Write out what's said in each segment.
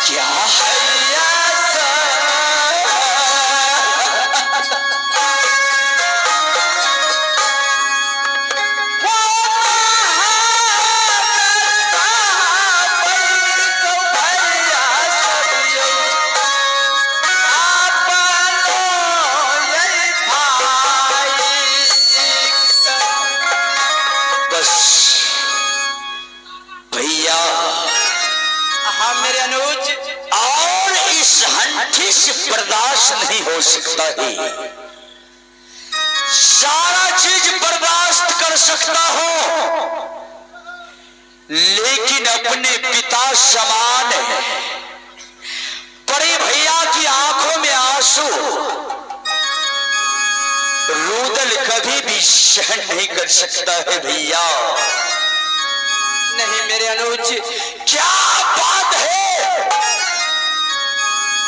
क्या है बर्दाश्त नहीं हो सकता है। सारा चीज बर्दाश्त कर सकता हूं, लेकिन अपने पिता समान है। बड़े भैया की आंखों में आंसू रुदल कभी भी सहन नहीं कर सकता है। भैया नहीं मेरे अनुज, क्या बात है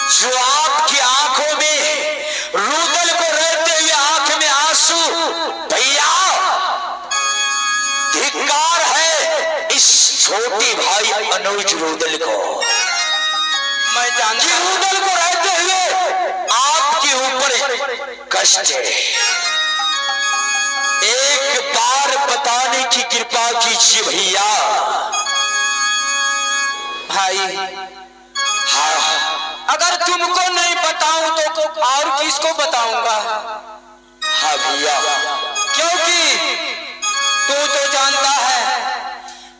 जो आपकी आंखों में रुदल को रहते हुए आंख में आंसू। भैया धिक्कार है इस छोटे भाई अनुज रुदल को। मैं जानता कि रुदल को रहते हुए आपके ऊपर कष्ट है। एक बार बताने की कृपा कीजिए भैया। भाई हाँ, अगर तुमको नहीं बताऊं तो और किसको बताऊंगा? हाँ भैया, क्योंकि तू तो जानता है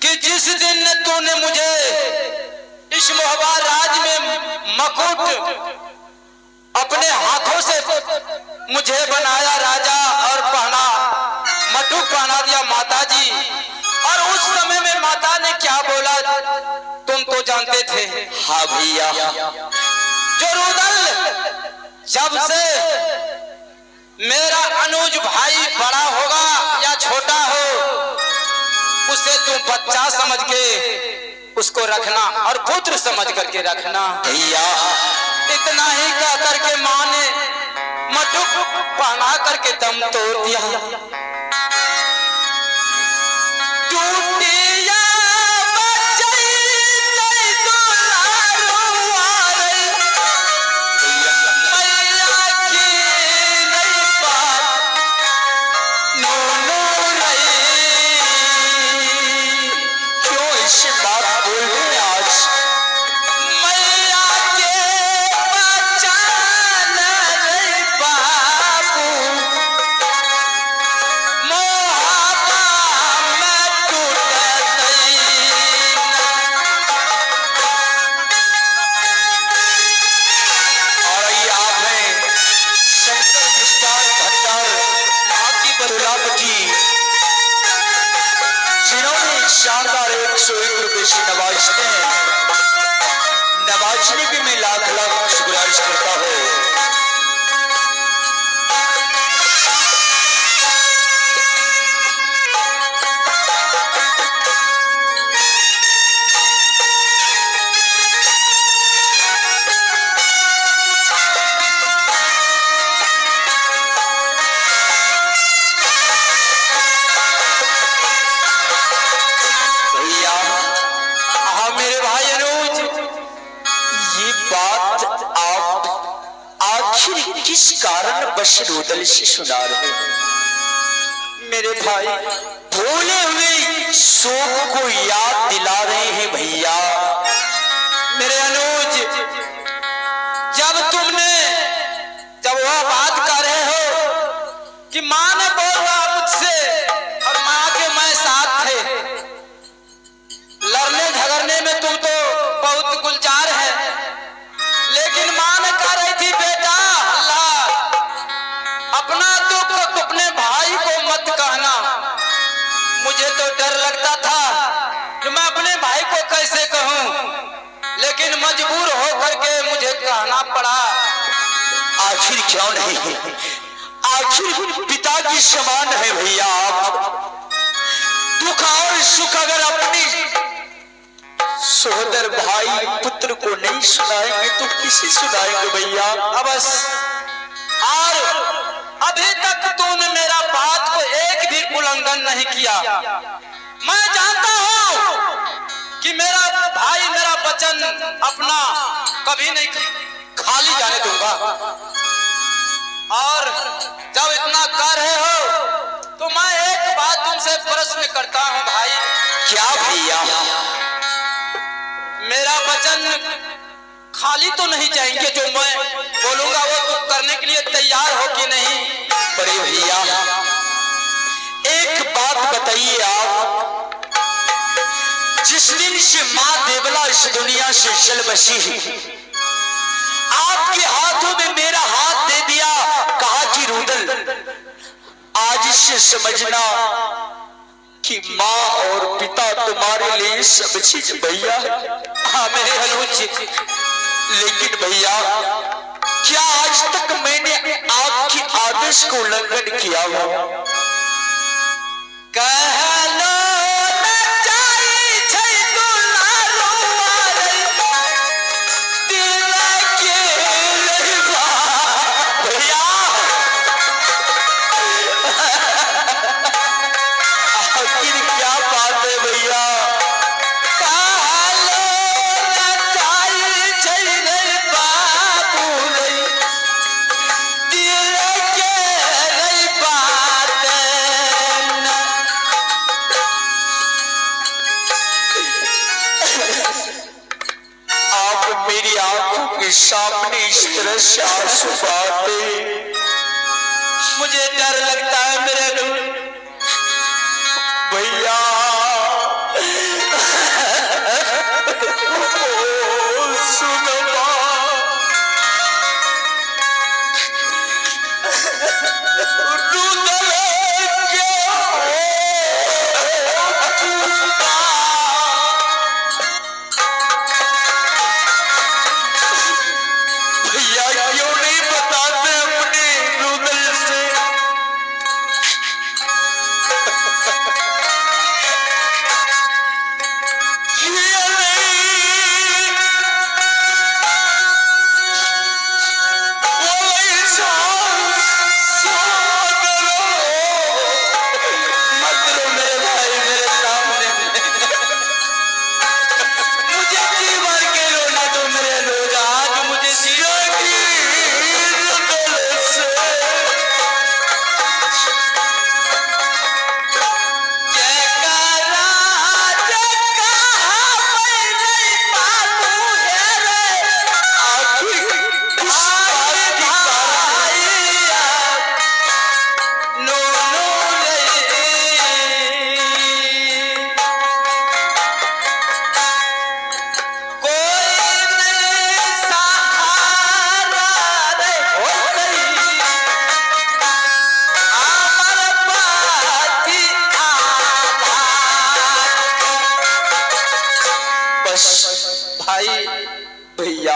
कि जिस दिन तूने मुझे इस मोहब्बत राज में मकुट अपने हाथों से मुझे बनाया राजा और पहना मटुक पहना दिया माताजी, और उस समय में माता ने क्या बोला तुम तो जानते थे। हाँ भैया, जो रुदल जब से मेरा अनुज भाई बड़ा होगा या छोटा हो, उसे तुम बच्चा समझ के उसको रखना और पुत्र समझ करके रखना। भैया इतना ही कह करके माँ ने मटुक पहना करके दम तोड़ दिया। शानदार 101 रुपए से नवाजने भी मैं लाख लाख शुक्रिया करता हूँ। किस कारण बस रुदल से सुना रहे हैं मेरे भाई? भूले हुए शोक को याद दिला रहे हैं भैया। मेरे अनुज, जब वह बात कर रहे हो कि माँ ने बोला मुझसे और माँ के मैं साथ थे, लड़ने झगड़ने में तुम तो बहुत गुलजार है, लेकिन माँ ने कह रही थी बेटा अपना दुख अपने भाई को मत कहना। मुझे तो डर लगता था कि मैं अपने भाई को कैसे कहूं, लेकिन मजबूर होकर के मुझे कहना पड़ा। आखिर क्यों नहीं, आखिर पिता की समान है भैया आप। दुख और सुख अगर अपनी सोदर भाई पुत्र को नहीं सुनाएंगे तो किसे सुनाएंगे भैया? बस और अभी तक तूने मेरा बात को एक भी उल्लंघन नहीं किया। मैं जानता हूं कि मेरा भाई मेरा वचन अपना कभी नहीं खाली जाने दूंगा। और जब इतना कर रहे हो तो मैं एक बात तुमसे प्रश्न करता हूं भाई। क्या भैया? मेरा वचन खाली तो नहीं जाएंगे, जो मैं बोलूंगा वो तुम करने के लिए तैयार हो कि नहीं? बड़े भैया एक बात बताइए, आप जिस दिन से माँ देवला इस दुनिया से चल बसी, आपके हाथों में मेरा हाथ दे दिया, कहा कि रुदल आज से समझना कि माँ और पिता तुम्हारे लिए सब चीज भैया। हाँ मेरे अनुज, लेकिन भैया क्या आज तक मैंने आपके आदेश को उल्लंघन किया हो? मेरी आंखों के सामने इस तरह से आंसू बहाते मुझे डर लगता है मेरे अनुज। भैया सुनो भाई भैया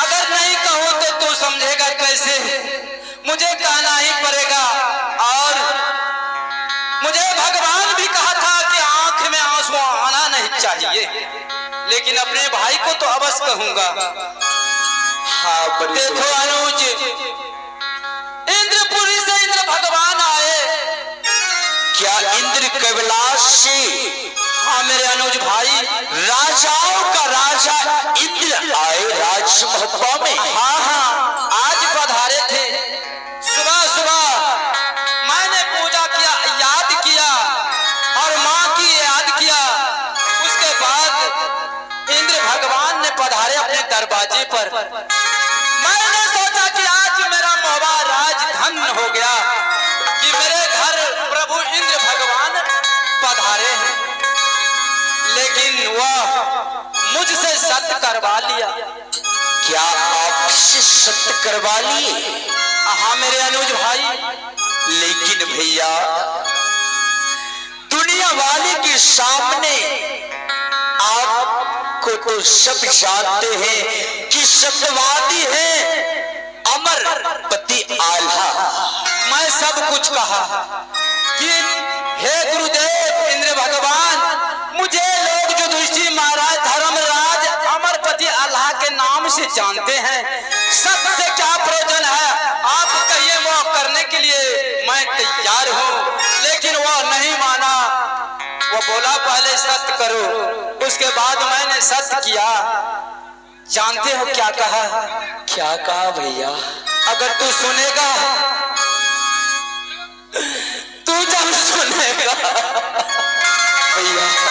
अगर नहीं कहो तो तू समझेगा कैसे? मुझे कहना ही पड़ेगा। और मुझे भगवान भी कहा था कि आंख में आंसू आना नहीं चाहिए, लेकिन अपने भाई को तो अवश्य कहूंगा। हाँ देखो अनुज, इंद्रपुरी से इंद्र भगवान आए। क्या इंद्र कैलाश से? हाँ मेरे अनुज भाई, राजाओं का राजा इंद्र आए राजसभा में। हाँ हाँ आज पधारे थे। सुबह सुबह मैंने पूजा किया, याद किया और माँ की याद किया। उसके बाद इंद्र भगवान ने पधारे अपने दरवाजे पर। मैंने सोचा कि आज मेरा मोहबा राज धन्य हो गया कि मेरे घर प्रभु इंद्र भगवान पधारे हैं, लेकिन वह मुझसे सत्य करवा लिया। क्या आपसे सत्य करवा लिए? हाँ मेरे अनुज भाई। लेकिन भैया दुनिया वाले के सामने आपको तो सब जानते हैं कि सत्यवादी है अमर पति आल्हा। मैं सब कुछ कहा कि हे गुरुदेव इंद्र भगवान, मुझे लोग जो ऋषि महाराज धर्मराज अमरपति अल्लाह के नाम से जानते हैं, सबसे क्या प्रयोजन है? आप कहिए वो करने के लिए मैं तैयार हूँ। लेकिन वो नहीं माना। वो बोला पहले सत्य करो। उसके बाद मैंने सत्य किया। जानते हो क्या कहा? क्या कहा भैया? अगर तू सुनेगा, तू जब सुनेगा भैया